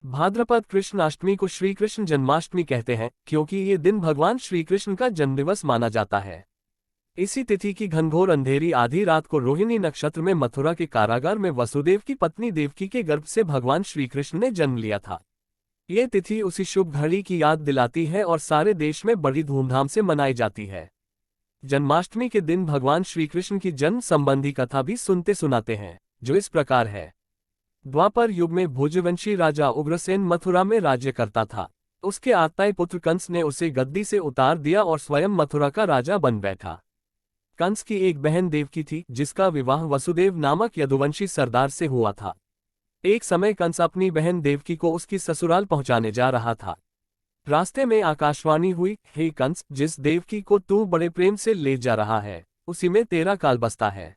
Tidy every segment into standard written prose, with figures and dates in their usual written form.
भाद्रपद कृष्ण अष्टमी को श्री कृष्ण जन्माष्टमी कहते हैं क्योंकि ये दिन भगवान श्री कृष्ण का जन्मदिवस माना जाता है। इसी तिथि की घनघोर अंधेरी आधी रात को रोहिणी नक्षत्र में मथुरा के कारागार में वसुदेव की पत्नी देवकी के गर्भ से भगवान श्री कृष्ण ने जन्म लिया था। ये तिथि उसी शुभ घड़ी की याद दिलाती है और सारे देश में बड़ी धूमधाम से मनाई जाती है। जन्माष्टमी के दिन भगवान श्री कृष्ण की जन्म संबंधी कथा भी सुनते सुनाते हैं, जो इस प्रकार है। द्वापर युग में भोजवंशी राजा उग्रसेन मथुरा में राज्य करता था। उसके आत्ताई पुत्र कंस ने उसे गद्दी से उतार दिया और स्वयं मथुरा का राजा बन बैठा। कंस की एक बहन देवकी थी, जिसका विवाह वसुदेव नामक यदुवंशी सरदार से हुआ था। एक समय कंस अपनी बहन देवकी को उसकी ससुराल पहुंचाने जा रहा था। रास्ते में आकाशवाणी हुई, हे कंस, जिस देवकी को तू बड़े प्रेम से ले जा रहा है, उसी में तेरा काल बसता है।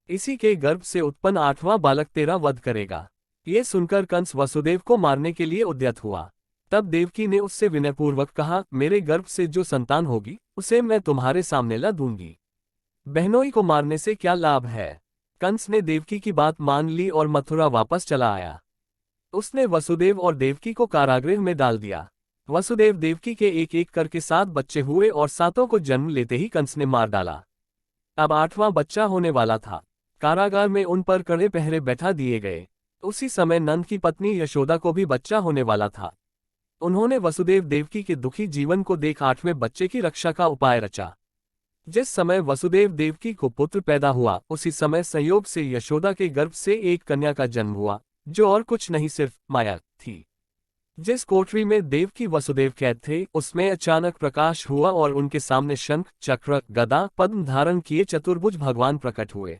इसी के गर्भ से उत्पन्न 8वां बालक तेरा वध करेगा। ये सुनकर कंस वसुदेव को मारने के लिए उद्यत हुआ। तब देवकी ने उससे विनयपूर्वक कहा, मेरे गर्भ से जो संतान होगी उसे मैं तुम्हारे सामने ला दूंगी। बहनोई को मारने से क्या लाभ है। कंस ने देवकी की बात मान ली और मथुरा वापस चला आया। उसने वसुदेव और देवकी को कारागृह में डाल दिया। वसुदेव देवकी के एक एक करके 7 बच्चे हुए और 7 को जन्म लेते ही कंस ने मार डाला। अब 8वां बच्चा होने वाला था। कारागार में उन पर कड़े पहरे बैठा दिए गए। उसी समय नंद की पत्नी यशोदा को भी बच्चा होने वाला था। उन्होंने वसुदेव देवकी के दुखी जीवन को देख 8वें बच्चे की रक्षा का उपाय रचा। जिस समय वसुदेव देवकी को पुत्र पैदा हुआ, उसी समय संयोग से यशोदा के गर्भ से एक कन्या का जन्म हुआ, जो और कुछ नहीं सिर्फ माया थी। जिस कोठरी में देवकी वसुदेव कैद थे, उसमें अचानक प्रकाश हुआ और उनके सामने शंख, चक्र, गदा, पद्म धारण किए चतुर्भुज भगवान प्रकट हुए।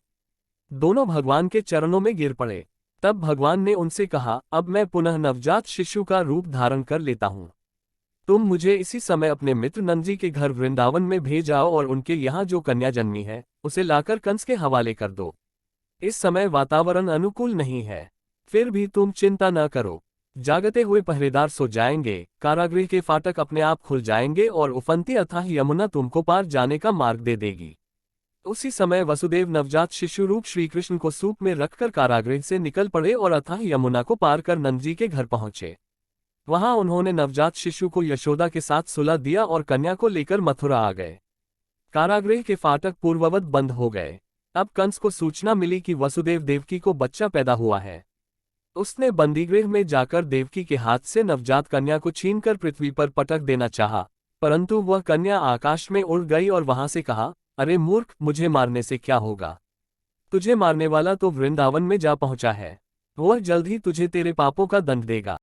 दोनों भगवान के चरणों में गिर पड़े। तब भगवान ने उनसे कहा, अब मैं पुनः नवजात शिशु का रूप धारण कर लेता हूँ। तुम मुझे इसी समय अपने मित्र नंदजी के घर वृंदावन में भेज आओ और उनके यहाँ जो कन्या जन्मी है उसे लाकर कंस के हवाले कर दो। इस समय वातावरण अनुकूल नहीं है, फिर भी तुम चिंता न करो। जागते हुए पहरेदार सो जाएंगे, कारागृह के फाटक अपने आप खुल जाएंगे और उफनती अथाह यमुना तुमको पार जाने का मार्ग दे देगी। उसी समय वसुदेव नवजात शिशु रूप श्रीकृष्ण को सूप में रखकर कारागृह से निकल पड़े और अथाह यमुना को पार कर नंदजी के घर पहुंचे। वहां उन्होंने नवजात शिशु को यशोदा के साथ सुला दिया और कन्या को लेकर मथुरा आ गए। कारागृह के फाटक पूर्ववत बंद हो गए। अब कंस को सूचना मिली कि वसुदेव देवकी को बच्चा पैदा हुआ है। उसने बंदीगृह में जाकर देवकी के हाथ से नवजात कन्या को छीनकर पृथ्वी पर पटक देना चाहा, परंतु वह कन्या आकाश में उड़ गई और वहां से कहा, अरे मूर्ख, मुझे मारने से क्या होगा। तुझे मारने वाला तो वृंदावन में जा पहुंचा है। वह जल्द ही तुझे तेरे पापों का दंड देगा।